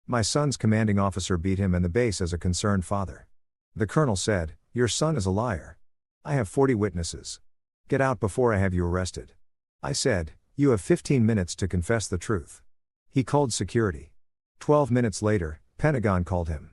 My son's commanding officer beat him and the base as a concerned father. The colonel said, "Your son is a liar. I have 40 witnesses. Get out before I have you arrested." I said, "You have 15 minutes to confess the truth." He called security. 12 minutes later, Pentagon called him.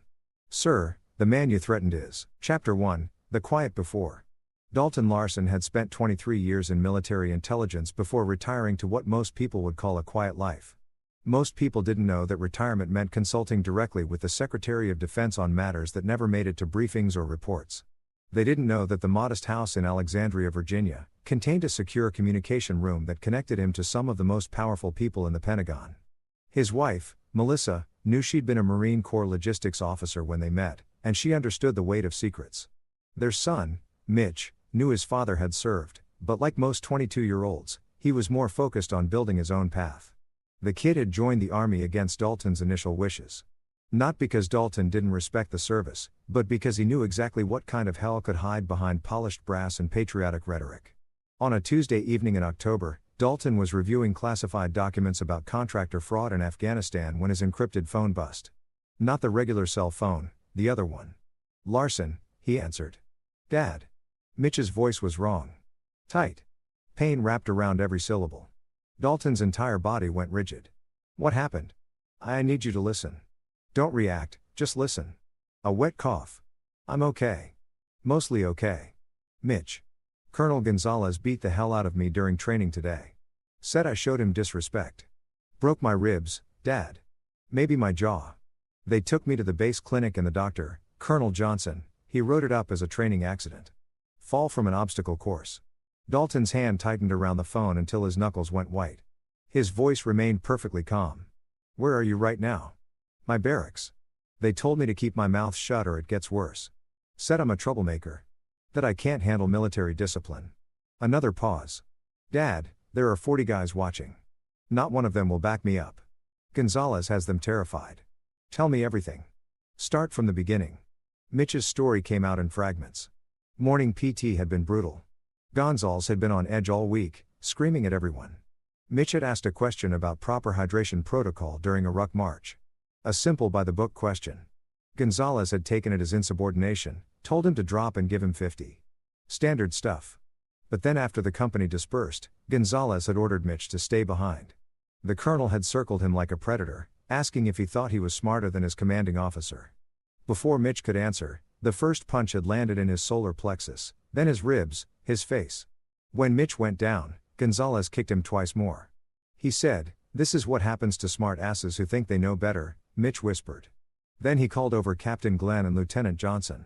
"Sir, the man you threatened is." Chapter 1, The Quiet Before. Dalton Larson had spent 23 years in military intelligence before retiring to what most people would call a quiet life. Most people didn't know that retirement meant consulting directly with the Secretary of Defense on matters that never made it to briefings or reports. They didn't know that the modest house in Alexandria, Virginia, contained a secure communication room that connected him to some of the most powerful people in the Pentagon. His wife, Melissa, knew she'd been a Marine Corps logistics officer when they met, and she understood the weight of secrets. Their son, Mitch, knew his father had served, but like most 22-year-olds, he was more focused on building his own path. The kid had joined the Army against Dalton's initial wishes. Not because Dalton didn't respect the service, but because he knew exactly what kind of hell could hide behind polished brass and patriotic rhetoric. On a Tuesday evening in October, Dalton was reviewing classified documents about contractor fraud in Afghanistan when his encrypted phone buzzed. Not the regular cell phone, the other one. "Larson," he answered. "Dad." Mitch's voice was wrong. Tight. Pain wrapped around every syllable. Dalton's entire body went rigid. "What happened?" "I need you to listen. Don't react, just listen." A wet cough. "I'm okay. Mostly okay. Mitch. Colonel Gonzalez beat the hell out of me during training today. Said I showed him disrespect. Broke my ribs, Dad. Maybe my jaw. They took me to the base clinic and the doctor, Colonel Johnson, he wrote it up as a training accident. Fall from an obstacle course." Dalton's hand tightened around the phone until his knuckles went white. His voice remained perfectly calm. "Where are you right now?" "My barracks. They told me to keep my mouth shut or it gets worse. Said I'm a troublemaker. That I can't handle military discipline." Another pause. "Dad, there are 40 guys watching. Not one of them will back me up. Gonzalez has them terrified. Tell me everything. Start from the beginning." Mitch's story came out in fragments. Morning PT had been brutal. Gonzalez had been on edge all week, screaming at everyone. Mitch had asked a question about proper hydration protocol during a ruck march. A simple by-the-book question. Gonzalez had taken it as insubordination, told him to drop and give him 50. Standard stuff. But then after the company dispersed, Gonzalez had ordered Mitch to stay behind. The colonel had circled him like a predator, asking if he thought he was smarter than his commanding officer. Before Mitch could answer, the first punch had landed in his solar plexus, then his ribs, his face. When Mitch went down, Gonzalez kicked him twice more. He said, "This is what happens to smart asses who think they know better," Mitch whispered. Then he called over Captain Glenn and Lieutenant Johnson.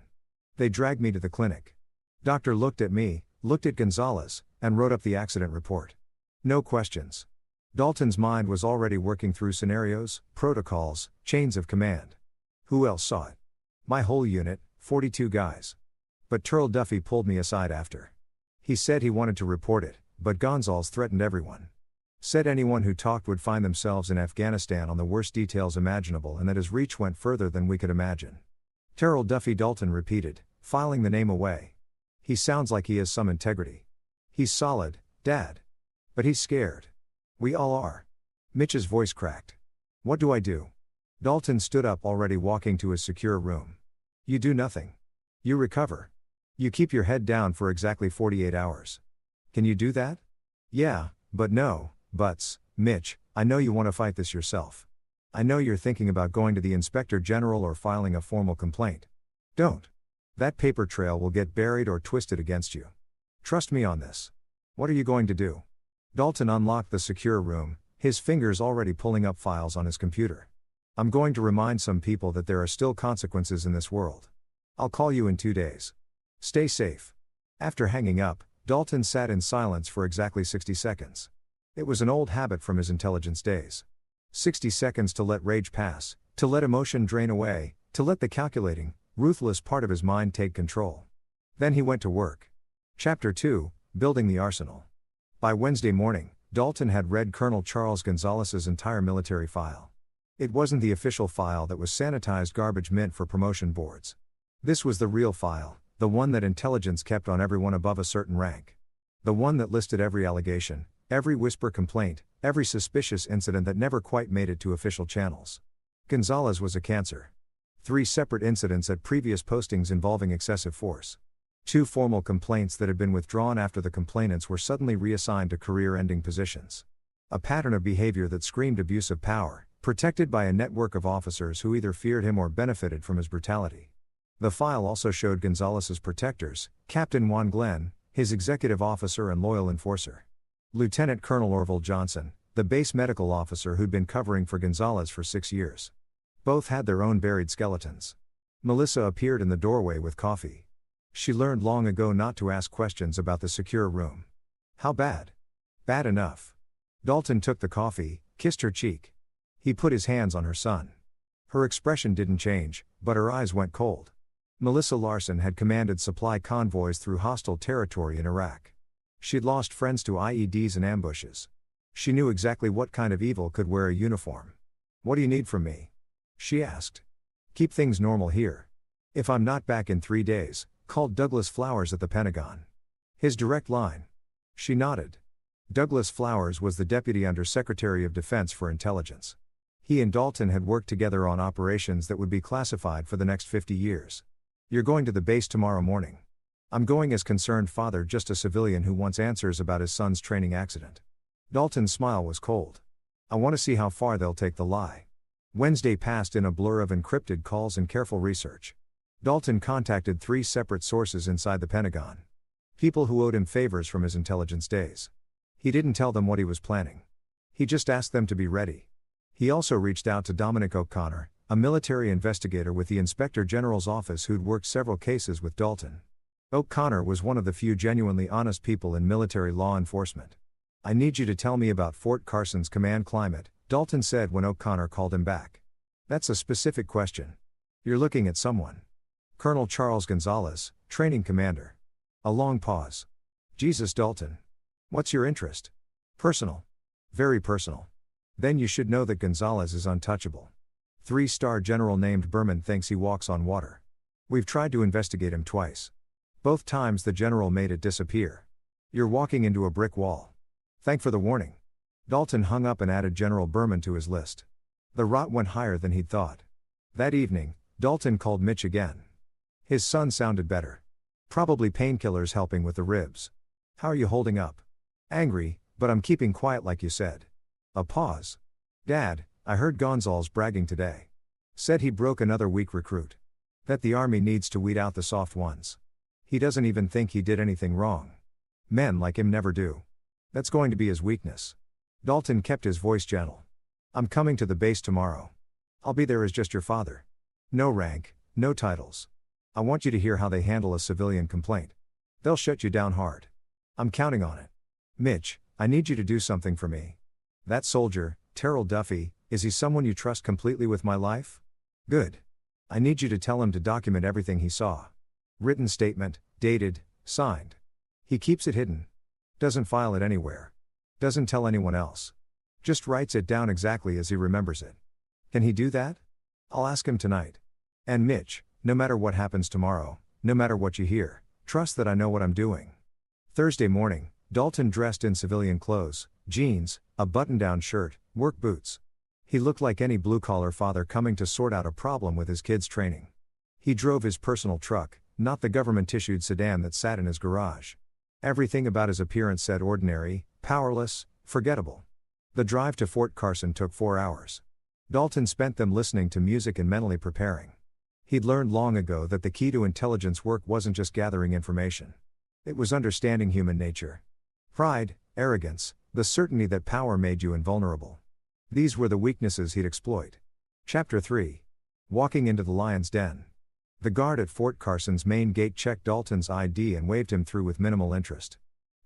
They dragged me to the clinic. Doctor looked at me, looked at Gonzalez, and wrote up the accident report. No questions. Dalton's mind was already working through scenarios, protocols, chains of command. Who else saw it? My whole unit, 42 guys. But Turl Duffy pulled me aside after. He said he wanted to report it, but Gonzalez threatened everyone. Said anyone who talked would find themselves in Afghanistan on the worst details imaginable and that his reach went further than we could imagine. Turl Duffy, Dalton repeated, filing the name away. He sounds like he has some integrity. He's solid, Dad. But he's scared. We all are. Mitch's voice cracked. What do I do? Dalton stood up, already walking to his secure room. You do nothing. You recover. You keep your head down for exactly 48 hours. Can you do that? Yeah, but no, buts, Mitch, I know you want to fight this yourself. I know you're thinking about going to the Inspector General or filing a formal complaint. Don't. That paper trail will get buried or twisted against you. Trust me on this. What are you going to do? Dalton unlocked the secure room, his fingers already pulling up files on his computer. I'm going to remind some people that there are still consequences in this world. I'll call you in 2 days. Stay safe. After hanging up, Dalton sat in silence for exactly 60 seconds. It was an old habit from his intelligence days. 60 seconds to let rage pass, to let emotion drain away, to let the calculating, ruthless part of his mind take control. Then he went to work. Chapter 2, Building the Arsenal. By Wednesday morning, Dalton had read Colonel Charles Gonzalez's entire military file. It wasn't the official file that was sanitized garbage meant for promotion boards. This was the real file, the one that intelligence kept on everyone above a certain rank. The one that listed every allegation, every whisper complaint, every suspicious incident that never quite made it to official channels. Gonzalez was a cancer. 3 separate incidents at previous postings involving excessive force. 2 formal complaints that had been withdrawn after the complainants were suddenly reassigned to career-ending positions. A pattern of behavior that screamed abuse of power, protected by a network of officers who either feared him or benefited from his brutality. The file also showed Gonzalez's protectors, Captain Juan Glenn, his executive officer and loyal enforcer. Lieutenant Colonel Orville Johnson, the base medical officer who'd been covering for Gonzalez for 6 years. Both had their own buried skeletons. Melissa appeared in the doorway with coffee. She learned long ago not to ask questions about the secure room. How bad? Bad enough. Dalton took the coffee, kissed her cheek. He put his hands on her son. Her expression didn't change, but her eyes went cold. Melissa Larson had commanded supply convoys through hostile territory in Iraq. She'd lost friends to IEDs and ambushes. She knew exactly what kind of evil could wear a uniform. "What do you need from me?" she asked. "Keep things normal here. If I'm not back in 3 days, call Douglas Flowers at the Pentagon." His direct line. She nodded. Douglas Flowers was the Deputy Under-Secretary of Defense for Intelligence. He and Dalton had worked together on operations that would be classified for the next 50 years. "You're going to the base tomorrow morning." "I'm going as concerned father, just a civilian who wants answers about his son's training accident." Dalton's smile was cold. "I want to see how far they'll take the lie." Wednesday passed in a blur of encrypted calls and careful research. Dalton contacted 3 separate sources inside the Pentagon. People who owed him favors from his intelligence days. He didn't tell them what he was planning. He just asked them to be ready. He also reached out to Dominic O'Connor, a military investigator with the Inspector General's office who'd worked several cases with Dalton. O'Connor was one of the few genuinely honest people in military law enforcement. "I need you to tell me about Fort Carson's command climate," Dalton said when O'Connor called him back. "That's a specific question. You're looking at someone." "Colonel Charles Gonzalez, training commander." A long pause. "Jesus, Dalton. What's your interest?" "Personal. Very personal." "Then you should know that Gonzalez is untouchable. 3-star general named Berman thinks he walks on water. We've tried to investigate him twice. Both times the general made it disappear. You're walking into a brick wall. Thank for the warning." Dalton hung up and added General Berman to his list. The rot went higher than he'd thought. That evening, Dalton called Mitch again. His son sounded better. "Probably painkillers helping with the ribs. How are you holding up?" "Angry, but I'm keeping quiet like you said." A pause. "Dad, I heard Gonzalez bragging today. Said he broke another weak recruit. That the army needs to weed out the soft ones. He doesn't even think he did anything wrong. Men like him never do. That's going to be his weakness." Dalton kept his voice gentle. "I'm coming to the base tomorrow. I'll be there as just your father. No rank, no titles. I want you to hear how they handle a civilian complaint. They'll shut you down hard. I'm counting on it. Mitch, I need you to do something for me. That soldier, Terrell Duffy, is he someone you trust completely with my life? Good. I need you to tell him to document everything he saw. Written statement, dated, signed. He keeps it hidden. Doesn't file it anywhere. Doesn't tell anyone else. Just writes it down exactly as he remembers it. Can he do that? I'll ask him tonight. And Mitch, no matter what happens tomorrow, no matter what you hear, trust that I know what I'm doing." Thursday morning, Dalton dressed in civilian clothes, jeans, a button-down shirt, work boots. He looked like any blue-collar father coming to sort out a problem with his kids' training. He drove his personal truck, not the government-issued sedan that sat in his garage. Everything about his appearance said ordinary, powerless, forgettable. The drive to Fort Carson took 4 hours. Dalton spent them listening to music and mentally preparing. He'd learned long ago that the key to intelligence work wasn't just gathering information. It was understanding human nature. Pride, arrogance, the certainty that power made you invulnerable. These were the weaknesses he'd exploit. Chapter 3. Walking into the lion's den. The guard at Fort Carson's main gate checked Dalton's ID and waved him through with minimal interest.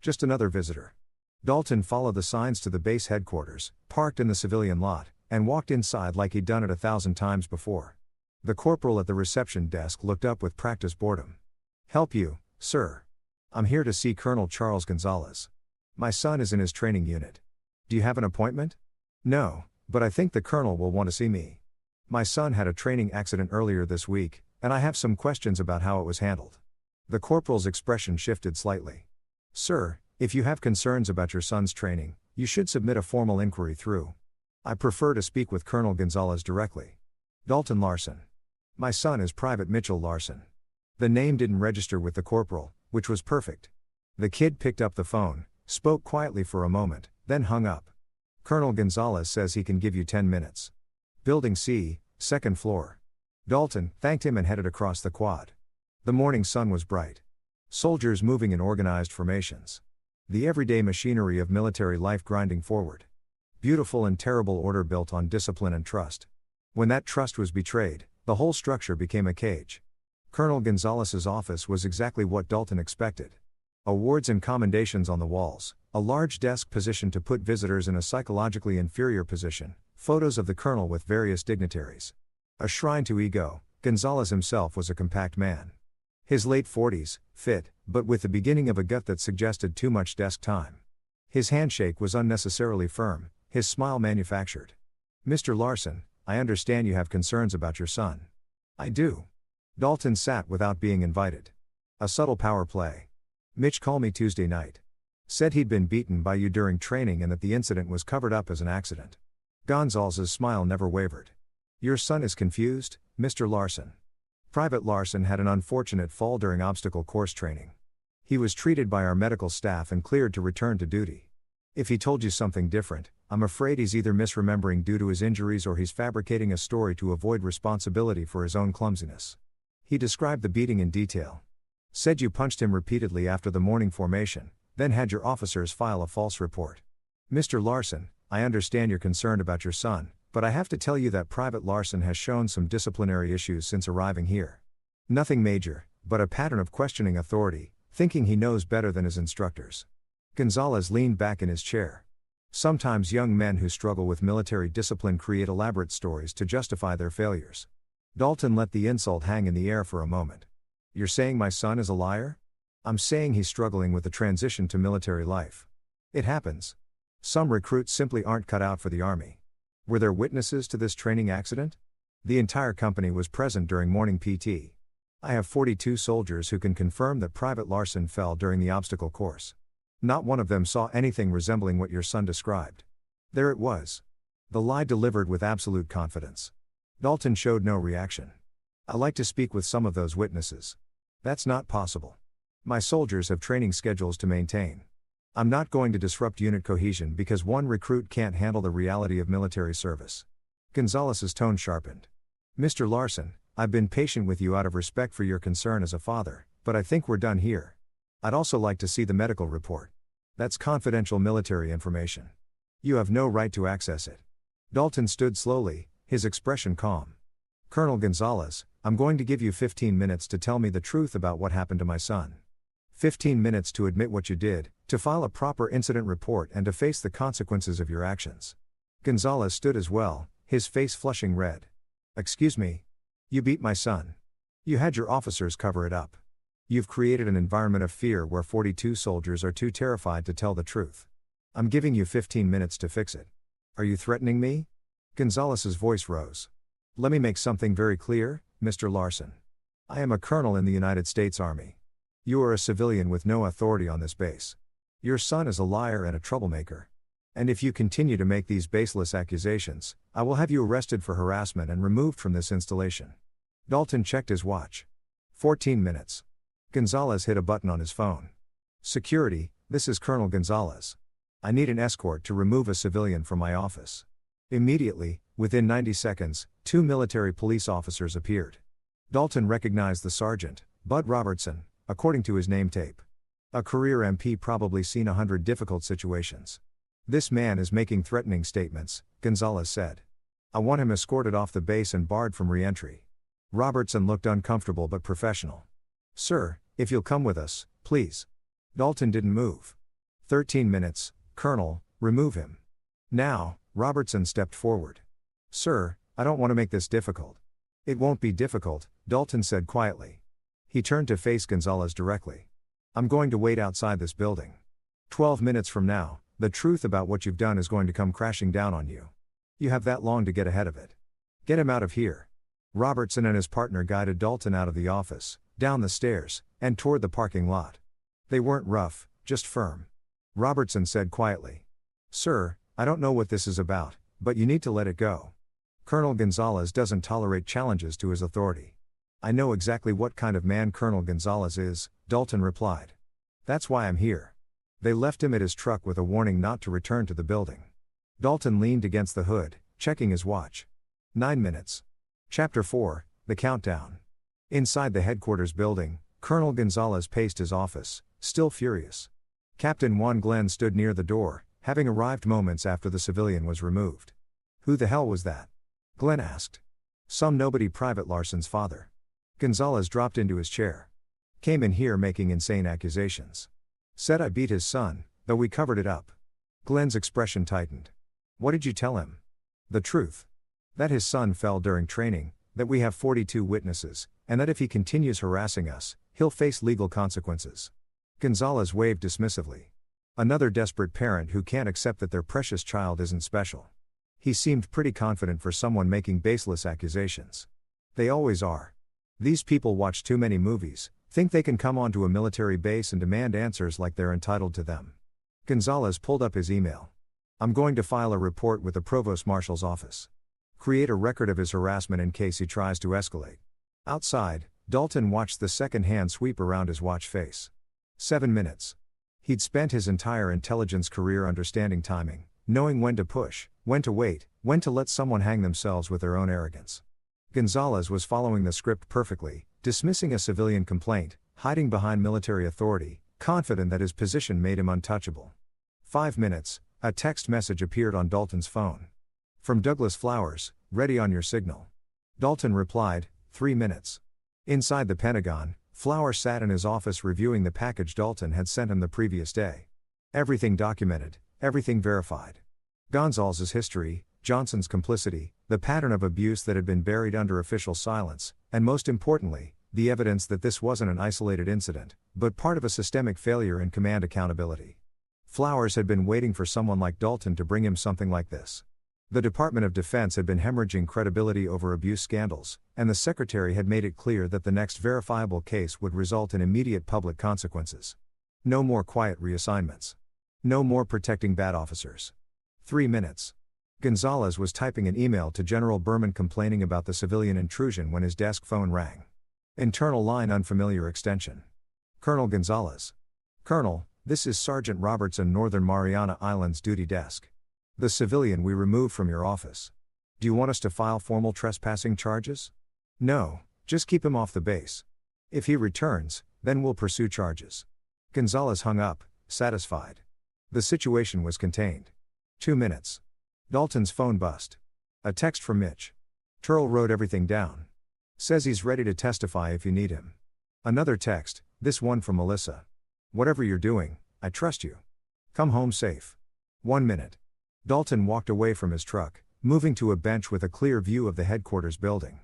Just another visitor. Dalton followed the signs to the base headquarters, parked in the civilian lot, and walked inside like he'd done it 1,000 times before. The corporal at the reception desk looked up with practiced boredom. "Help you, sir. I'm here to see Colonel Charles Gonzalez. My son is in his training unit. Do you have an appointment?" "No, but I think the colonel will want to see me. My son had a training accident earlier this week, and I have some questions about how it was handled." The corporal's expression shifted slightly. "Sir, if you have concerns about your son's training, you should submit a formal inquiry through. I prefer to speak with Colonel Gonzalez directly." Dalton Larson. My son is Private Mitchell Larson. The name didn't register with the corporal, which was perfect. The kid picked up the phone, spoke quietly for a moment, then hung up. Colonel Gonzalez says he can give you 10 minutes. Building C, second floor. Dalton thanked him and headed across the quad. The morning sun was bright. Soldiers moving in organized formations. The everyday machinery of military life grinding forward. Beautiful and terrible order built on discipline and trust. When that trust was betrayed, the whole structure became a cage. Colonel Gonzalez's office was exactly what Dalton expected. Awards and commendations on the walls, a large desk positioned to put visitors in a psychologically inferior position, photos of the colonel with various dignitaries. A shrine to ego. Gonzalez himself was a compact man. His late 40s, fit, but with the beginning of a gut that suggested too much desk time. His handshake was unnecessarily firm, his smile manufactured. Mr. Larson, I understand you have concerns about your son. I do. Dalton sat without being invited. A subtle power play. Mitch called me Tuesday night. Said he'd been beaten by you during training and that the incident was covered up as an accident. Gonzalez's smile never wavered. Your son is confused, Mr. Larson. Private Larson had an unfortunate fall during obstacle course training. He was treated by our medical staff and cleared to return to duty. If he told you something different, I'm afraid he's either misremembering due to his injuries or he's fabricating a story to avoid responsibility for his own clumsiness. He described the beating in detail. Said you punched him repeatedly after the morning formation, then had your officers file a false report. Mr. Larson, I understand you're concerned about your son, but I have to tell you that Private Larson has shown some disciplinary issues since arriving here. Nothing major, but a pattern of questioning authority, thinking he knows better than his instructors. Gonzalez leaned back in his chair. Sometimes young men who struggle with military discipline create elaborate stories to justify their failures. Dalton let the insult hang in the air for a moment. You're saying my son is a liar? I'm saying he's struggling with the transition to military life. It happens. Some recruits simply aren't cut out for the army. Were there witnesses to this training accident? The entire company was present during morning PT. I have 42 soldiers who can confirm that Private Larson fell during the obstacle course. Not one of them saw anything resembling what your son described. There it was. The lie delivered with absolute confidence. Dalton showed no reaction. I like to speak with some of those witnesses. That's not possible. My soldiers have training schedules to maintain. I'm not going to disrupt unit cohesion because one recruit can't handle the reality of military service. Gonzalez's tone sharpened. Mr. Larson, I've been patient with you out of respect for your concern as a father, but I think we're done here. I'd also like to see the medical report. That's confidential military information. You have no right to access it. Dalton stood slowly, his expression calm. Colonel Gonzalez, I'm going to give you 15 minutes to tell me the truth about what happened to my son. 15 minutes to admit what you did, to file a proper incident report and to face the consequences of your actions. Gonzalez stood as well, his face flushing red. Excuse me? You beat my son. You had your officers cover it up. You've created an environment of fear where 42 soldiers are too terrified to tell the truth. I'm giving you 15 minutes to fix it. Are you threatening me? Gonzalez's voice rose. Let me make something very clear, Mr. Larson. I am a colonel in the United States Army. You are a civilian with no authority on this base. Your son is a liar and a troublemaker. And if you continue to make these baseless accusations, I will have you arrested for harassment and removed from this installation. Dalton checked his watch. 14 minutes. Gonzalez hit a button on his phone. Security, this is Colonel Gonzalez. I need an escort to remove a civilian from my office. Immediately, within 90 seconds, 2 military police officers appeared. Dalton recognized the sergeant, Bud Robertson, according to his name tape. A career MP probably seen 100 difficult situations. This man is making threatening statements, Gonzalez said. I want him escorted off the base and barred from re-entry. Robertson looked uncomfortable but professional. Sir, if you'll come with us, please. Dalton didn't move. 13 minutes, Colonel, remove him. Now, Robertson stepped forward. Sir, I don't want to make this difficult. It won't be difficult, Dalton said quietly. He turned to face Gonzalez directly. I'm going to wait outside this building. 12 minutes from now, the truth about what you've done is going to come crashing down on you. You have that long to get ahead of it. Get him out of here. Robertson and his partner guided Dalton out of the office, down the stairs, and toward the parking lot. They weren't rough, just firm. Robertson said quietly. Sir, I don't know what this is about, but you need to let it go. Colonel Gonzalez doesn't tolerate challenges to his authority. I know exactly what kind of man Colonel Gonzalez is, Dalton replied. That's why I'm here. They left him at his truck with a warning not to return to the building. Dalton leaned against the hood, checking his watch. 9 minutes. Chapter 4, The Countdown. Inside the headquarters building, Colonel Gonzalez paced his office, still furious. Captain Juan Glenn stood near the door, having arrived moments after the civilian was removed. Who the hell was that? Glenn asked. Some nobody, Private Larson's father. Gonzalez dropped into his chair. Came in here making insane accusations. Said I beat his son, though we covered it up. Glenn's expression tightened. What did you tell him? The truth. That his son fell during training, that we have 42 witnesses, and that if he continues harassing us, he'll face legal consequences. Gonzalez waved dismissively. Another desperate parent who can't accept that their precious child isn't special. He seemed pretty confident for someone making baseless accusations. They always are. These people watch too many movies, think they can come onto a military base and demand answers like they're entitled to them. Gonzalez pulled up his email. I'm going to file a report with the Provost Marshal's office. Create a record of his harassment in case he tries to escalate. Outside, Dalton watched the second hand sweep around his watch face. 7 minutes. He'd spent his entire intelligence career understanding timing, knowing when to push, when to wait, when to let someone hang themselves with their own arrogance. Gonzalez was following the script perfectly, dismissing a civilian complaint, hiding behind military authority, confident that his position made him untouchable. 5 minutes, a text message appeared on Dalton's phone. From Douglas Flowers, ready on your signal. Dalton replied, 3 minutes. Inside the Pentagon, Flowers sat in his office reviewing the package Dalton had sent him the previous day. Everything documented, everything verified. Gonzalez's history, Johnson's complicity, the pattern of abuse that had been buried under official silence, and most importantly, the evidence that this wasn't an isolated incident, but part of a systemic failure in command accountability. Flowers had been waiting for someone like Dalton to bring him something like this. The Department of Defense had been hemorrhaging credibility over abuse scandals, and the Secretary had made it clear that the next verifiable case would result in immediate public consequences. No more quiet reassignments. No more protecting bad officers. 3 minutes. Gonzalez was typing an email to General Berman complaining about the civilian intrusion when his desk phone rang. Internal line unfamiliar extension. Colonel Gonzalez. Colonel, this is Sergeant Robertson, Northern Mariana Islands duty desk. The civilian we removed from your office. Do you want us to file formal trespassing charges? No, just keep him off the base. If he returns, then we'll pursue charges. Gonzalez hung up, satisfied. The situation was contained. 2 minutes. Dalton's phone buzzed. A text from Mitch. Turl wrote everything down. Says he's ready to testify if you need him. Another text, this one from Melissa. Whatever you're doing, I trust you. Come home safe. 1 minute. Dalton walked away from his truck, moving to a bench with a clear view of the headquarters building.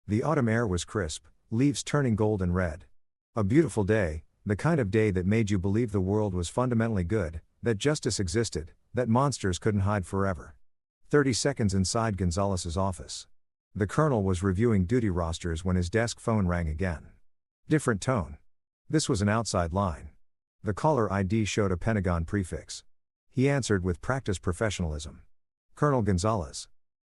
The autumn air was crisp, leaves turning gold and red. A beautiful day, the kind of day that made you believe the world was fundamentally good, that justice existed, that monsters couldn't hide forever. 30 seconds inside Gonzalez's office. The colonel was reviewing duty rosters when his desk phone rang again. Different tone. This was an outside line. The caller ID showed a Pentagon prefix. He answered with practiced professionalism. Colonel Gonzalez.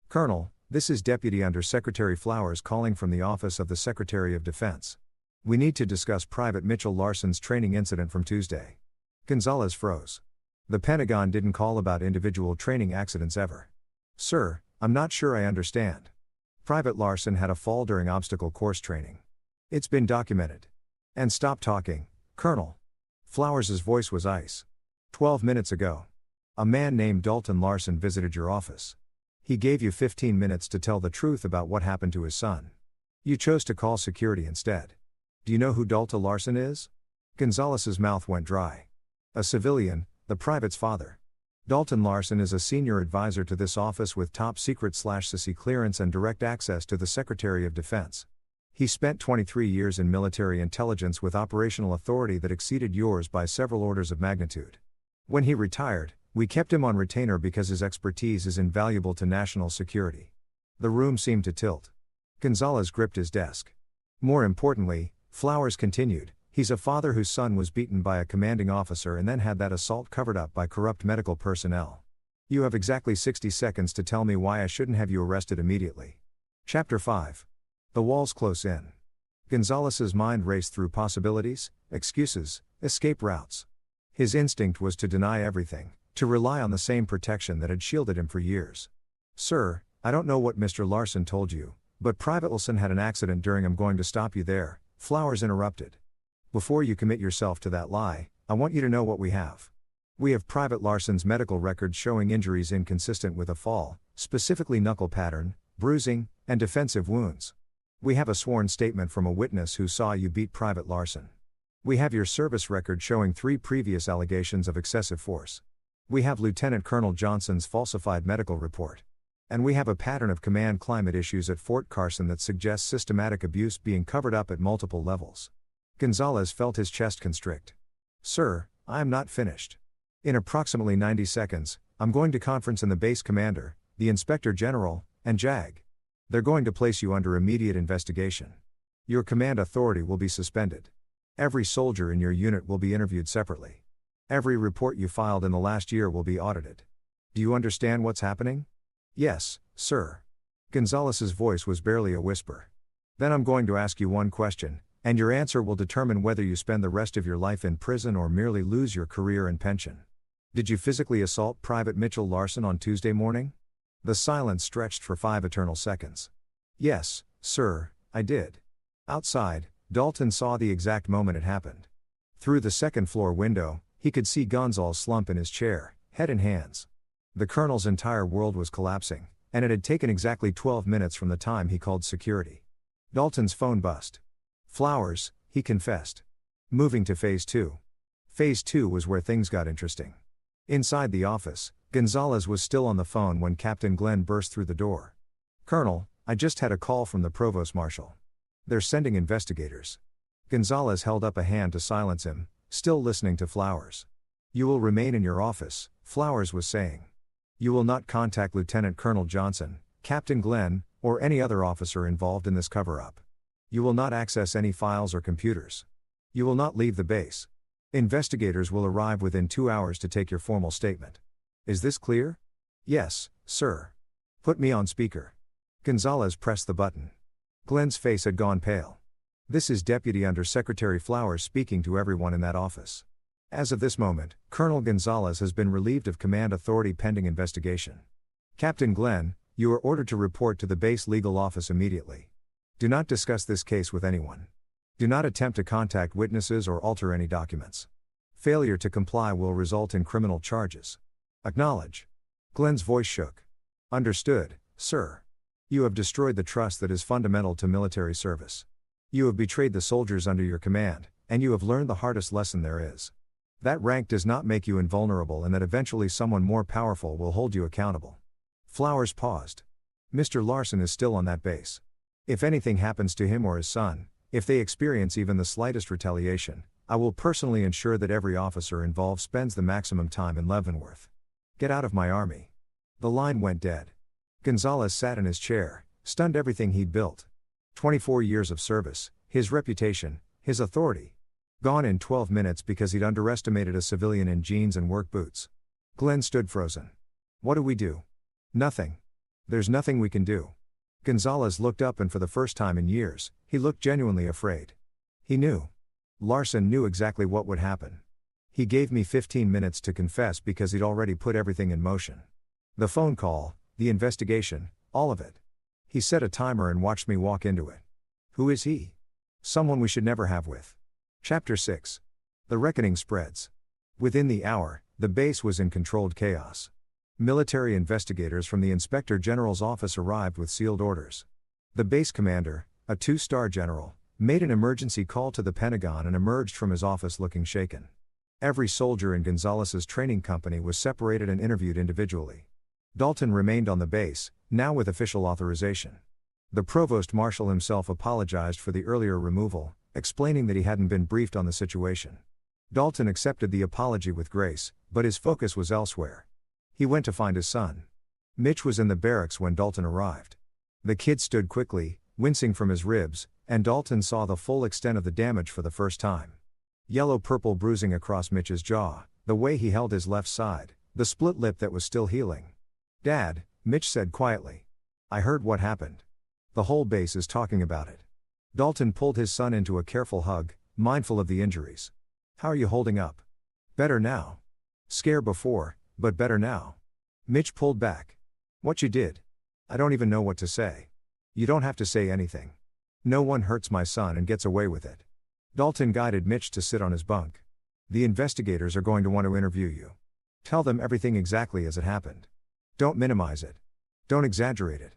Colonel, this is Deputy Under-Secretary Flowers calling from the Office of the Secretary of Defense. We need to discuss Private Mitchell Larson's training incident from Tuesday. Gonzalez froze. The Pentagon didn't call about individual training accidents ever. Sir, I'm not sure I understand. Private Larson had a fall during obstacle course training. It's been documented. And stop talking, Colonel. Flowers' voice was ice. 12 minutes ago. A man named Dalton Larson visited your office. He gave you 15 minutes to tell the truth about what happened to his son. You chose to call security instead. Do you know who Dalton Larson is? Gonzalez's mouth went dry. A civilian, the private's father. Dalton Larson is a senior advisor to this office with top secret/SEC clearance and direct access to the Secretary of Defense. He spent 23 years in military intelligence with operational authority that exceeded yours by several orders of magnitude. When he retired, we kept him on retainer because his expertise is invaluable to national security. The room seemed to tilt. Gonzalez gripped his desk. More importantly, Flowers continued, he's a father whose son was beaten by a commanding officer and then had that assault covered up by corrupt medical personnel. You have exactly 60 seconds to tell me why I shouldn't have you arrested immediately. Chapter 5. The walls close in. Gonzalez's mind raced through possibilities, excuses, escape routes. His instinct was to deny everything, to rely on the same protection that had shielded him for years. Sir, I don't know what Mr. Larson told you, but Private Larson had an accident during I'm going to stop you there, Flowers interrupted. Before you commit yourself to that lie, I want you to know what we have. We have Private Larson's medical records showing injuries inconsistent with a fall, specifically knuckle pattern, bruising, and defensive wounds. We have a sworn statement from a witness who saw you beat Private Larson. We have your service record showing 3 previous allegations of excessive force. We have Lieutenant Colonel Johnson's falsified medical report. And we have a pattern of command climate issues at Fort Carson that suggests systematic abuse being covered up at multiple levels. Gonzalez felt his chest constrict. Sir, I am not finished. In approximately 90 seconds, I'm going to conference in the base commander, the Inspector General, and JAG. They're going to place you under immediate investigation. Your command authority will be suspended. Every soldier in your unit will be interviewed separately. Every report you filed in the last year will be audited. Do you understand what's happening? Yes, sir. Gonzalez's voice was barely a whisper. Then I'm going to ask you one question, and your answer will determine whether you spend the rest of your life in prison or merely lose your career and pension. Did you physically assault Private Mitchell Larson on Tuesday morning? The silence stretched for 5 eternal seconds. Yes, sir, I did. Outside, Dalton saw the exact moment it happened. Through the second-floor window, he could see Gonzalez slump in his chair, head in hands. The colonel's entire world was collapsing, and it had taken exactly 12 minutes from the time he called security. Dalton's phone buzzed. Flowers, he confessed. Moving to Phase 2. Phase 2 was where things got interesting. Inside the office, Gonzalez was still on the phone when Captain Glenn burst through the door. Colonel, I just had a call from the Provost Marshal. They're sending investigators. Gonzalez held up a hand to silence him, still listening to Flowers. You will remain in your office, Flowers was saying. You will not contact Lieutenant Colonel Johnson, Captain Glenn, or any other officer involved in this cover-up. You will not access any files or computers. You will not leave the base. Investigators will arrive within 2 hours to take your formal statement. Is this clear? Yes, sir. Put me on speaker. Gonzalez pressed the button. Glenn's face had gone pale. This is Deputy Undersecretary Flowers speaking to everyone in that office. As of this moment, Colonel Gonzalez has been relieved of command authority pending investigation. Captain Glenn, you are ordered to report to the base legal office immediately. Do not discuss this case with anyone. Do not attempt to contact witnesses or alter any documents. Failure to comply will result in criminal charges. Acknowledge. Glenn's voice shook. Understood, sir. You have destroyed the trust that is fundamental to military service. You have betrayed the soldiers under your command, and you have learned the hardest lesson there is. That rank does not make you invulnerable and that eventually someone more powerful will hold you accountable. Flowers paused. Mr. Larson is still on that base. If anything happens to him or his son, if they experience even the slightest retaliation, I will personally ensure that every officer involved spends the maximum time in Leavenworth. Get out of my army. The line went dead. Gonzalez sat in his chair, stunned everything he'd built. 24 years of service, his reputation, his authority. Gone in 12 minutes because he'd underestimated a civilian in jeans and work boots. Glenn stood frozen. What do we do? Nothing. There's nothing we can do. Gonzalez looked up and for the first time in years, he looked genuinely afraid. He knew. Larson knew exactly what would happen. He gave me 15 minutes to confess because he'd already put everything in motion. The phone call, the investigation, all of it. He set a timer and watched me walk into it. Who is he? Someone we should never have with. Chapter 6. The reckoning spreads. Within the hour, the base was in controlled chaos. Military investigators from the Inspector General's office arrived with sealed orders. The base commander, a 2-star general, made an emergency call to the Pentagon and emerged from his office looking shaken. Every soldier in Gonzalez's training company was separated and interviewed individually. Dalton remained on the base, now with official authorization. The Provost Marshal himself apologized for the earlier removal, explaining that he hadn't been briefed on the situation. Dalton accepted the apology with grace, but his focus was elsewhere. He went to find his son. Mitch was in the barracks when Dalton arrived. The kid stood quickly, wincing from his ribs, and Dalton saw the full extent of the damage for the first time. Yellow-purple bruising across Mitch's jaw, the way he held his left side, the split lip that was still healing. "Dad," Mitch said quietly. "I heard what happened. The whole base is talking about it." Dalton pulled his son into a careful hug, mindful of the injuries. "How are you holding up?" "Better now. Scare before, but better now." Mitch pulled back. "What you did? I don't even know what to say." "You don't have to say anything. No one hurts my son and gets away with it." Dalton guided Mitch to sit on his bunk. "The investigators are going to want to interview you. Tell them everything exactly as it happened. Don't minimize it. Don't exaggerate it.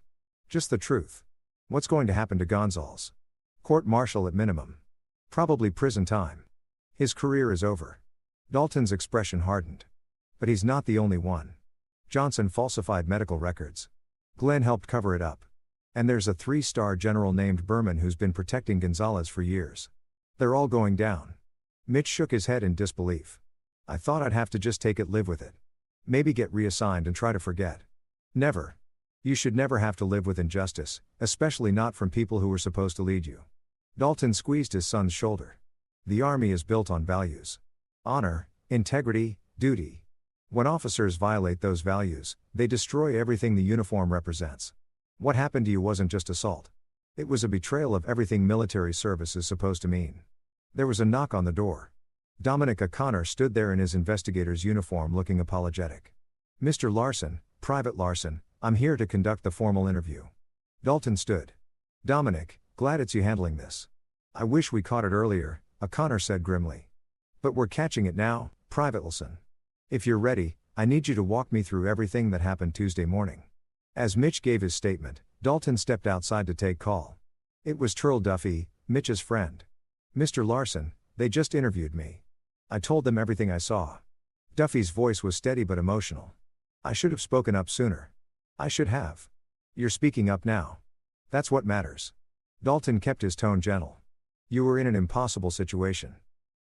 Just the truth. What's going to happen to Gonzalez? Court-martial at minimum. Probably prison time. His career is over." Dalton's expression hardened. "But he's not the only one. Johnson falsified medical records. Glenn helped cover it up. And there's a 3-star general named Berman who's been protecting Gonzalez for years. They're all going down." Mitch shook his head in disbelief. "I thought I'd have to just take it, live with it. Maybe get reassigned and try to forget." "Never. You should never have to live with injustice, especially not from people who were supposed to lead you." Dalton squeezed his son's shoulder. "The Army is built on values. Honor, integrity, duty. When officers violate those values, they destroy everything the uniform represents. What happened to you wasn't just assault. It was a betrayal of everything military service is supposed to mean." There was a knock on the door. Dominic O'Connor stood there in his investigator's uniform looking apologetic. "Mr. Larson, Private Larson, I'm here to conduct the formal interview." Dalton stood. "Dominic, glad it's you handling this. I wish we caught it earlier," O'Connor said grimly. "But we're catching it now, Private Larson. If you're ready, I need you to walk me through everything that happened Tuesday morning." As Mitch gave his statement, Dalton stepped outside to take call. It was Turl Duffy, Mitch's friend. "Mr. Larson, they just interviewed me. I told them everything I saw." Duffy's voice was steady but emotional. "I should have spoken up sooner. I should have. You're speaking up now. That's what matters." Dalton kept his tone gentle. "You were in an impossible situation.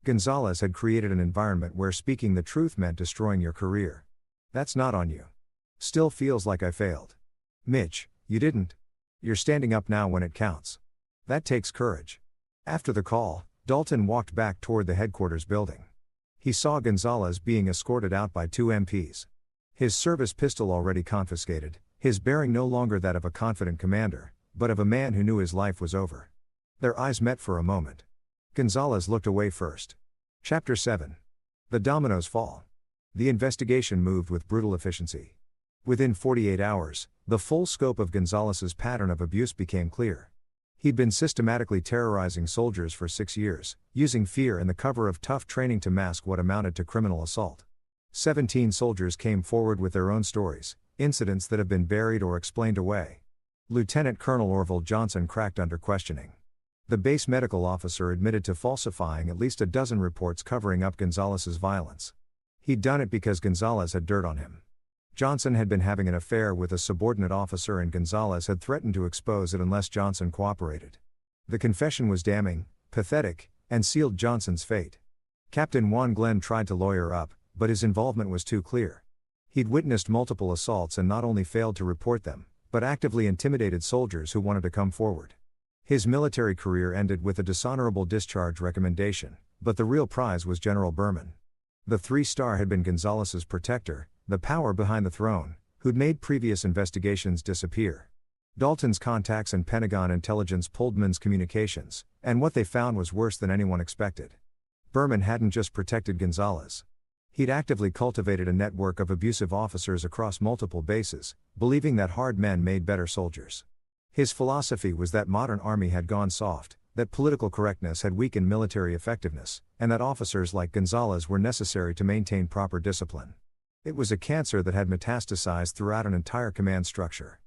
Gonzalez had created an environment where speaking the truth meant destroying your career. That's not on you. Still feels like I failed. Mitch, you didn't. You're standing up now when it counts. That takes courage." After the call, Dalton walked back toward the headquarters building. He saw Gonzalez being escorted out by 2 MPs. His service pistol already confiscated, his bearing no longer that of a confident commander, but of a man who knew his life was over. Their eyes met for a moment. Gonzalez looked away first. Chapter 7. The Dominoes Fall. The investigation moved with brutal efficiency. Within 48 hours, the full scope of Gonzalez's pattern of abuse became clear. He'd been systematically terrorizing soldiers for 6 years, using fear and the cover of tough training to mask what amounted to criminal assault. 17 soldiers came forward with their own stories, incidents that have been buried or explained away. Lieutenant Colonel Orville Johnson cracked under questioning. The base medical officer admitted to falsifying at least a dozen reports covering up Gonzalez's violence. He'd done it because Gonzalez had dirt on him. Johnson had been having an affair with a subordinate officer and Gonzalez had threatened to expose it unless Johnson cooperated. The confession was damning, pathetic, and sealed Johnson's fate. Captain Juan Glenn tried to lawyer up, but his involvement was too clear. He'd witnessed multiple assaults and not only failed to report them, but actively intimidated soldiers who wanted to come forward. His military career ended with a dishonorable discharge recommendation, but the real prize was General Berman. The 3-star had been Gonzalez's protector, the power behind the throne, who'd made previous investigations disappear. Dalton's contacts and Pentagon intelligence pulled Berman's communications, and what they found was worse than anyone expected. Berman hadn't just protected Gonzalez. He'd actively cultivated a network of abusive officers across multiple bases, believing that hard men made better soldiers. His philosophy was that modern army had gone soft, that political correctness had weakened military effectiveness, and that officers like Gonzalez were necessary to maintain proper discipline. It was a cancer that had metastasized throughout an entire command structure.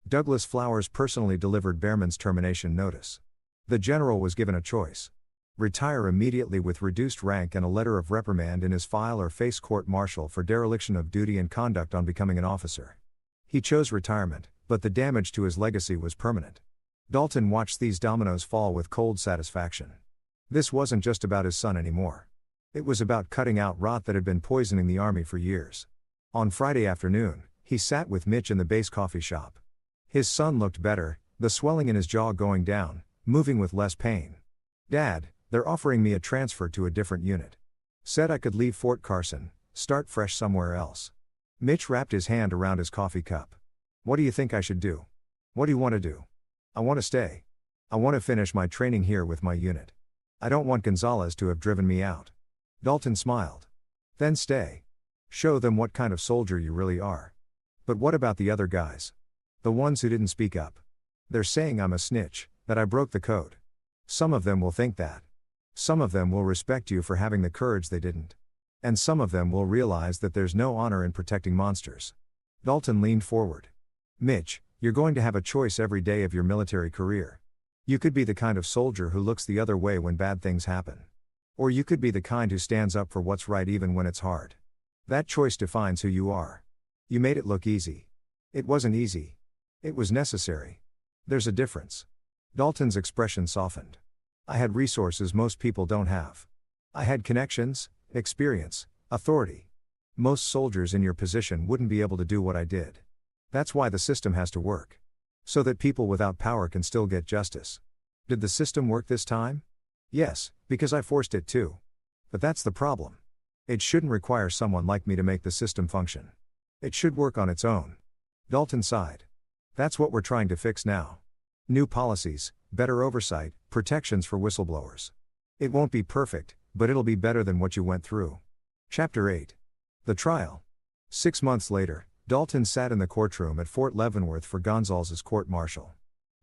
Douglas Flowers personally delivered Berman's termination notice. The general was given a choice: retire immediately with reduced rank and a letter of reprimand in his file, or face court-martial for dereliction of duty and conduct on becoming an officer. He chose retirement, but the damage to his legacy was permanent. Dalton watched these dominoes fall with cold satisfaction. This wasn't just about his son anymore. It was about cutting out rot that had been poisoning the army for years. On Friday afternoon, he sat with Mitch in the base coffee shop. His son looked better, the swelling in his jaw going down, moving with less pain. "Dad, they're offering me a transfer to a different unit. Said I could leave Fort Carson, start fresh somewhere else." Mitch wrapped his hand around his coffee cup. What do you think I should do? What do you want to do? I want to stay. I want to finish my training here with my unit. I don't want Gonzalez to have driven me out. Dalton smiled. Then stay. Show them what kind of soldier you really are. But what about the other guys? The ones who didn't speak up. They're saying I'm a snitch, that I broke the code. Some of them will think that. Some of them will respect you for having the courage they didn't. And some of them will realize that there's no honor in protecting monsters. Dalton leaned forward. Mitch, you're going to have a choice every day of your military career. You could be the kind of soldier who looks the other way when bad things happen. Or you could be the kind who stands up for what's right even when it's hard. That choice defines who you are. You made it look easy. It wasn't easy. It was necessary. There's a difference. Dalton's expression softened. I had resources most people don't have. I had connections, experience, authority. Most soldiers in your position wouldn't be able to do what I did. That's why the system has to work. So that people without power can still get justice. Did the system work this time? Yes, because I forced it to. But that's the problem. It shouldn't require someone like me to make the system function. It should work on its own. Dalton sighed. That's what we're trying to fix now. New policies, better oversight, protections for whistleblowers. It won't be perfect, but it'll be better than what you went through. Chapter 8. The Trial. 6 months later, Dalton sat in the courtroom at Fort Leavenworth for Gonzalez's court-martial.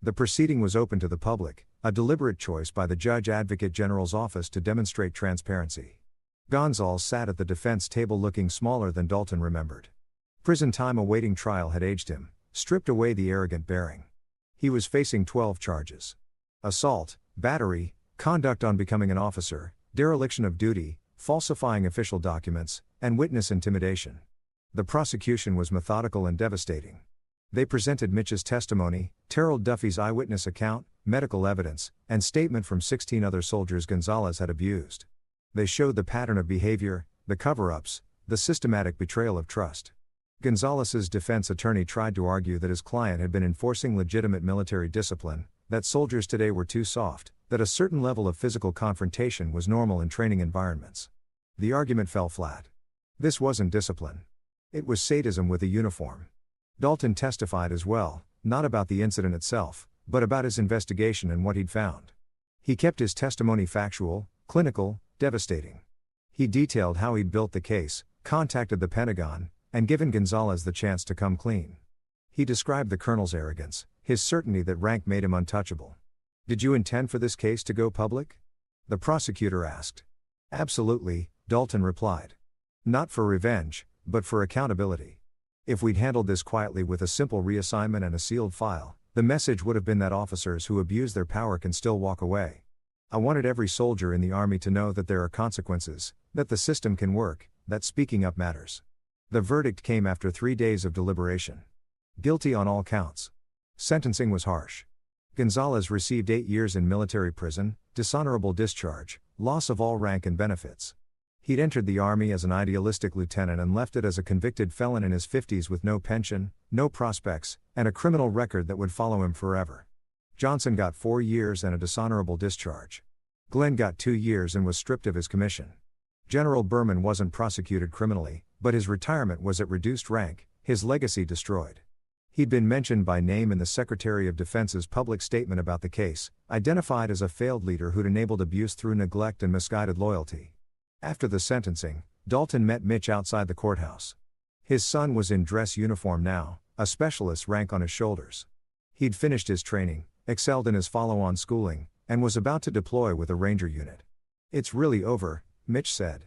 The proceeding was open to the public, a deliberate choice by the Judge Advocate General's office to demonstrate transparency. Gonzalez sat at the defense table looking smaller than Dalton remembered. Prison time awaiting trial had aged him, stripped away the arrogant bearing. He was facing 12 charges. Assault, battery, conduct on becoming an officer, dereliction of duty, falsifying official documents, and witness intimidation. The prosecution was methodical and devastating. They presented Mitch's testimony, Terrell Duffy's eyewitness account, medical evidence, and statement from 16 other soldiers Gonzalez had abused. They showed the pattern of behavior, the cover-ups, the systematic betrayal of trust. Gonzalez's defense attorney tried to argue that his client had been enforcing legitimate military discipline, that soldiers today were too soft, that a certain level of physical confrontation was normal in training environments. The argument fell flat. This wasn't discipline. It was sadism with a uniform. Dalton testified as well, not about the incident itself, but about his investigation and what he'd found. He kept his testimony factual, clinical, devastating. He detailed how he'd built the case, contacted the Pentagon, and given Gonzalez the chance to come clean. He described the colonel's arrogance, his certainty that rank made him untouchable. Did you intend for this case to go public? The prosecutor asked. Absolutely, Dalton replied. Not for revenge, but for accountability. If we'd handled this quietly with a simple reassignment and a sealed file, the message would have been that officers who abuse their power can still walk away. I wanted every soldier in the Army to know that there are consequences, that the system can work, that speaking up matters. The verdict came after 3 days of deliberation. Guilty on all counts. Sentencing was harsh. Gonzalez received 8 years in military prison, dishonorable discharge, loss of all rank and benefits. He'd entered the Army as an idealistic lieutenant and left it as a convicted felon in his 50s with no pension, no prospects, and a criminal record that would follow him forever. Johnson got 4 years and a dishonorable discharge. Glenn got 2 years and was stripped of his commission. General Berman wasn't prosecuted criminally, but his retirement was at reduced rank, his legacy destroyed. He'd been mentioned by name in the Secretary of Defense's public statement about the case, identified as a failed leader who'd enabled abuse through neglect and misguided loyalty. After the sentencing, Dalton met Mitch outside the courthouse. His son was in dress uniform now, a specialist's rank on his shoulders. He'd finished his training, excelled in his follow-on schooling, and was about to deploy with a Ranger unit. It's really over, Mitch said.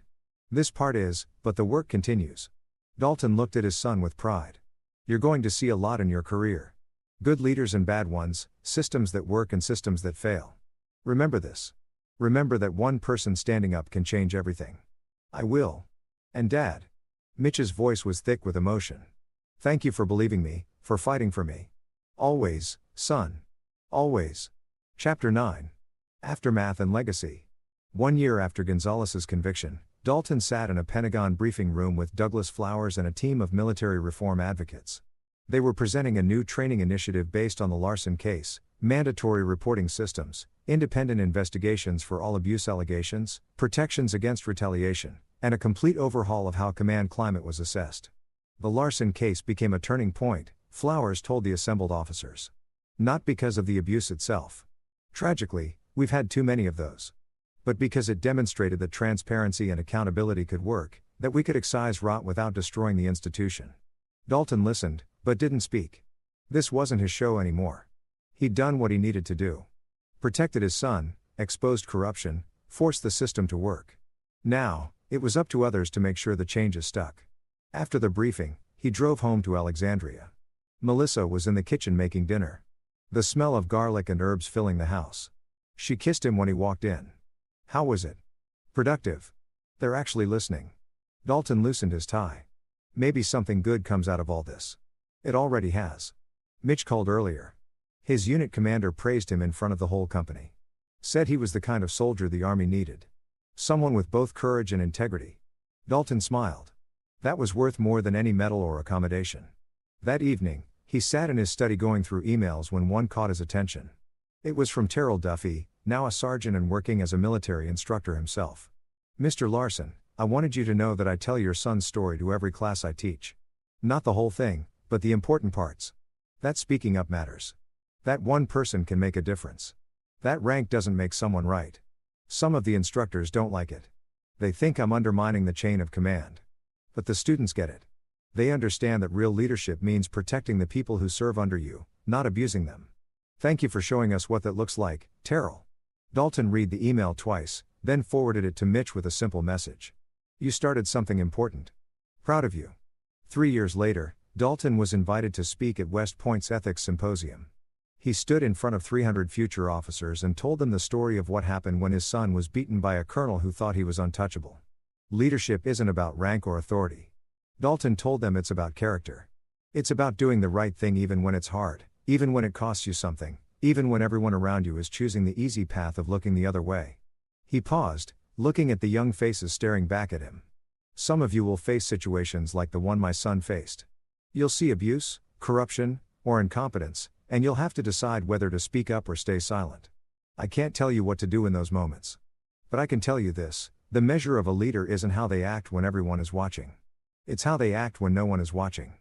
This part is, but the work continues. Dalton looked at his son with pride. You're going to see a lot in your career. Good leaders and bad ones, systems that work and systems that fail. Remember this. Remember that one person standing up can change everything. I will. And Dad. Mitch's voice was thick with emotion. Thank you for believing me, for fighting for me. Always, son. Always. Chapter 9. Aftermath and Legacy. 1 year after Gonzalez's conviction, Dalton sat in a Pentagon briefing room with Douglas Flowers and a team of military reform advocates. They were presenting a new training initiative based on the Larson case, mandatory reporting systems, independent investigations for all abuse allegations, protections against retaliation, and a complete overhaul of how command climate was assessed. The Larson case became a turning point, Flowers told the assembled officers. Not because of the abuse itself. Tragically, we've had too many of those. But because it demonstrated that transparency and accountability could work, that we could excise rot without destroying the institution. Dalton listened, but didn't speak. This wasn't his show anymore. He'd done what he needed to do. Protected his son, exposed corruption, forced the system to work. Now, it was up to others to make sure the changes stuck. After the briefing, he drove home to Alexandria. Melissa was in the kitchen making dinner. The smell of garlic and herbs filling the house. She kissed him when he walked in. How was it? Productive. They're actually listening. Dalton loosened his tie. Maybe something good comes out of all this. It already has. Mitch called earlier. His unit commander praised him in front of the whole company. Said he was the kind of soldier the Army needed. Someone with both courage and integrity. Dalton smiled. That was worth more than any medal or accommodation. That evening, he sat in his study going through emails when one caught his attention. It was from Terrell Duffy, now a sergeant and working as a military instructor himself. Mr. Larson, I wanted you to know that I tell your son's story to every class I teach. Not the whole thing, but the important parts. That speaking up matters. That one person can make a difference. That rank doesn't make someone right. Some of the instructors don't like it. They think I'm undermining the chain of command. But the students get it. They understand that real leadership means protecting the people who serve under you, not abusing them. Thank you for showing us what that looks like, Terrell. Dalton read the email twice, then forwarded it to Mitch with a simple message. You started something important. Proud of you. 3 years later, Dalton was invited to speak at West Point's Ethics Symposium. He stood in front of 300 future officers and told them the story of what happened when his son was beaten by a colonel who thought he was untouchable. Leadership isn't about rank or authority. Dalton told them it's about character. It's about doing the right thing even when it's hard, even when it costs you something, even when everyone around you is choosing the easy path of looking the other way. He paused, looking at the young faces staring back at him. Some of you will face situations like the one my son faced. You'll see abuse, corruption, or incompetence, and you'll have to decide whether to speak up or stay silent. I can't tell you what to do in those moments. But I can tell you this, the measure of a leader isn't how they act when everyone is watching. It's how they act when no one is watching.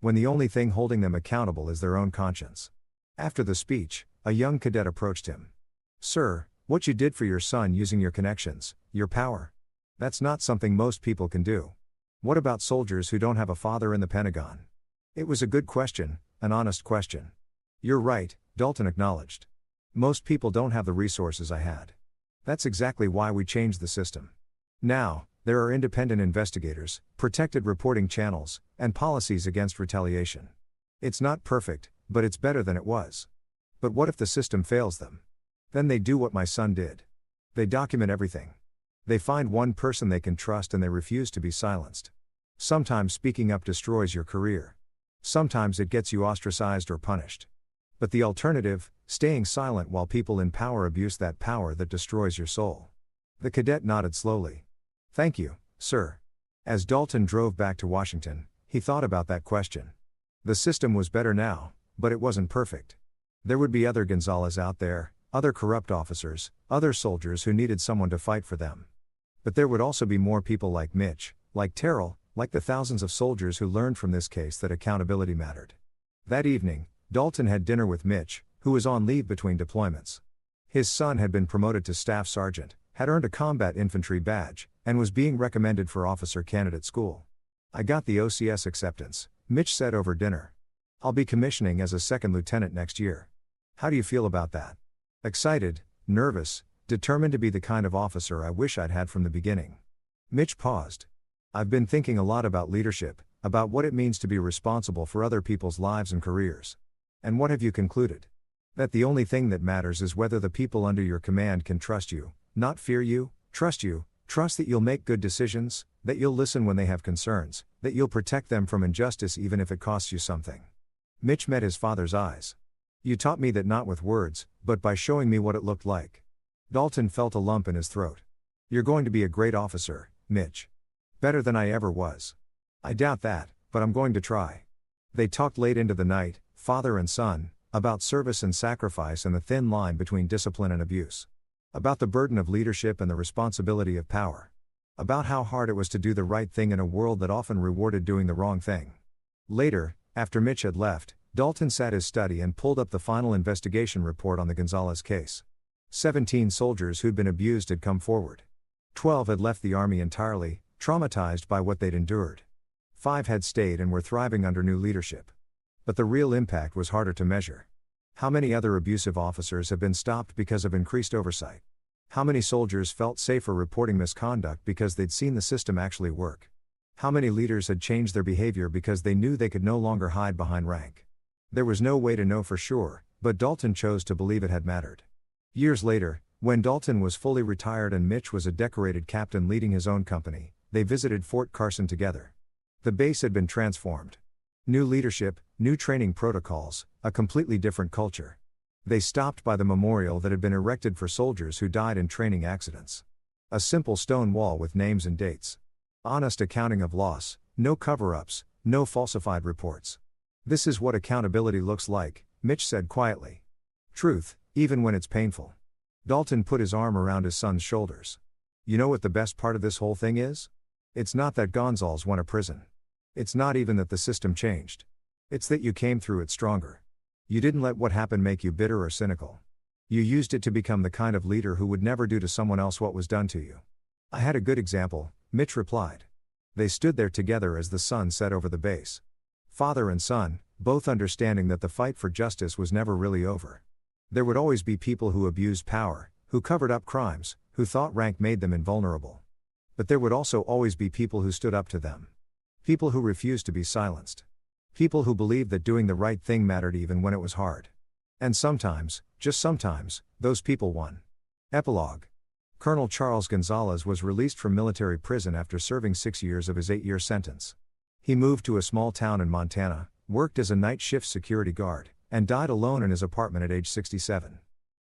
When the only thing holding them accountable is their own conscience. After the speech, a young cadet approached him. Sir, what you did for your son using your connections, your power. That's not something most people can do. What about soldiers who don't have a father in the Pentagon? It was a good question, an honest question. You're right, Dalton acknowledged. Most people don't have the resources I had. That's exactly why we changed the system. Now, there are independent investigators, protected reporting channels, and policies against retaliation. It's not perfect, but it's better than it was. But what if the system fails them? Then they do what my son did. They document everything. They find one person they can trust and they refuse to be silenced. Sometimes speaking up destroys your career. Sometimes it gets you ostracized or punished. But the alternative, staying silent while people in power abuse that power that destroys your soul. The cadet nodded slowly. Thank you, sir. As Dalton drove back to Washington, he thought about that question. The system was better now, but it wasn't perfect. There would be other Gonzalez out there, other corrupt officers, other soldiers who needed someone to fight for them. But there would also be more people like Mitch, like Terrell, like the thousands of soldiers who learned from this case that accountability mattered. That evening, Dalton had dinner with Mitch, who was on leave between deployments. His son had been promoted to staff sergeant, had earned a combat infantry badge, and was being recommended for officer candidate school. I got the OCS acceptance, Mitch said over dinner. I'll be commissioning as a second lieutenant next year. How do you feel about that? Excited, nervous, determined to be the kind of officer I wish I'd had from the beginning. Mitch paused. I've been thinking a lot about leadership, about what it means to be responsible for other people's lives and careers. And what have you concluded? That the only thing that matters is whether the people under your command can trust you, not fear you, trust that you'll make good decisions, that you'll listen when they have concerns, that you'll protect them from injustice even if it costs you something. Mitch met his father's eyes. You taught me that not with words, but by showing me what it looked like. Dalton felt a lump in his throat. You're going to be a great officer, Mitch. Better than I ever was. I doubt that, but I'm going to try. They talked late into the night, father and son, about service and sacrifice and the thin line between discipline and abuse. About the burden of leadership and the responsibility of power. About how hard it was to do the right thing in a world that often rewarded doing the wrong thing. Later, after Mitch had left, Dalton sat his study and pulled up the final investigation report on the Gonzalez case. 17 soldiers who'd been abused had come forward. 12 had left the army entirely, traumatized by what they'd endured. 5 had stayed and were thriving under new leadership. But the real impact was harder to measure. How many other abusive officers have been stopped because of increased oversight? How many soldiers felt safer reporting misconduct because they'd seen the system actually work? How many leaders had changed their behavior because they knew they could no longer hide behind rank? There was no way to know for sure, but Dalton chose to believe it had mattered. Years later, when Dalton was fully retired and Mitch was a decorated captain leading his own company, they visited Fort Carson together. The base had been transformed. New leadership, new training protocols, a completely different culture. They stopped by the memorial that had been erected for soldiers who died in training accidents. A simple stone wall with names and dates. Honest accounting of loss, no cover-ups, no falsified reports. This is what accountability looks like, Mitch said quietly. Truth, even when it's painful. Dalton put his arm around his son's shoulders. You know what the best part of this whole thing is? It's not that Gonzalez went to prison. It's not even that the system changed. It's that you came through it stronger. You didn't let what happened make you bitter or cynical. You used it to become the kind of leader who would never do to someone else what was done to you. I had a good example, Mitch replied. They stood there together as the sun set over the base. Father and son, both understanding that the fight for justice was never really over. There would always be people who abused power, who covered up crimes, who thought rank made them invulnerable. But there would also always be people who stood up to them. People who refused to be silenced. People who believed that doing the right thing mattered even when it was hard. And sometimes, just sometimes, those people won. Epilogue. Colonel Charles Gonzalez was released from military prison after serving 6 years of his 8-year sentence. He moved to a small town in Montana, worked as a night shift security guard, and died alone in his apartment at age 67.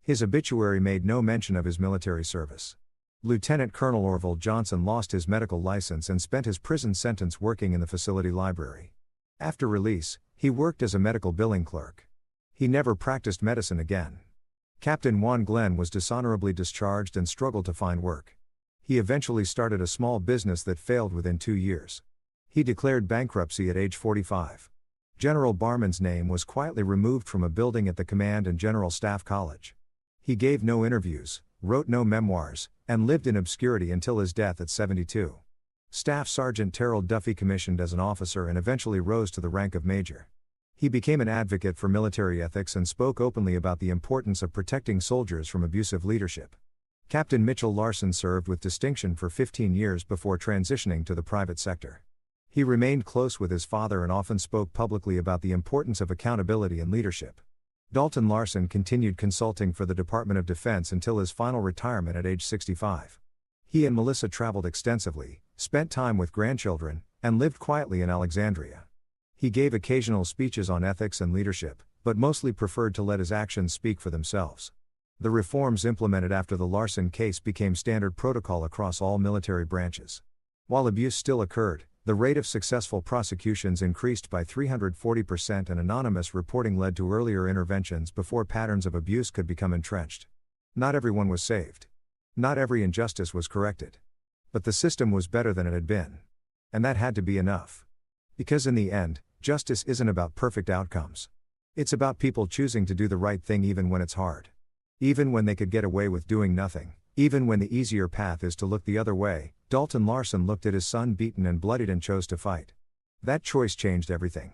His obituary made no mention of his military service. Lieutenant Colonel Orville Johnson lost his medical license and spent his prison sentence working in the facility library. After release, he worked as a medical billing clerk. He never practiced medicine again. Captain Juan Glenn was dishonorably discharged and struggled to find work. He eventually started a small business that failed within 2 years. He declared bankruptcy at age 45. General Barman's name was quietly removed from a building at the Command and General Staff College. He gave no interviews, wrote no memoirs, and lived in obscurity until his death at 72. Staff Sergeant Terrell Duffy commissioned as an officer and eventually rose to the rank of major. He became an advocate for military ethics and spoke openly about the importance of protecting soldiers from abusive leadership. Captain Mitchell Larson served with distinction for 15 years before transitioning to the private sector. He remained close with his father and often spoke publicly about the importance of accountability and leadership. Dalton Larson continued consulting for the Department of Defense until his final retirement at age 65. He and Melissa traveled extensively, spent time with grandchildren, and lived quietly in Alexandria. He gave occasional speeches on ethics and leadership, but mostly preferred to let his actions speak for themselves. The reforms implemented after the Larson case became standard protocol across all military branches. While abuse still occurred, the rate of successful prosecutions increased by 340% and anonymous reporting led to earlier interventions before patterns of abuse could become entrenched. Not everyone was saved. Not every injustice was corrected. But the system was better than it had been. And that had to be enough. Because in the end, justice isn't about perfect outcomes. It's about people choosing to do the right thing even when it's hard. Even when they could get away with doing nothing, even when the easier path is to look the other way. Dalton Larson looked at his son beaten and bloodied and chose to fight. That choice changed everything.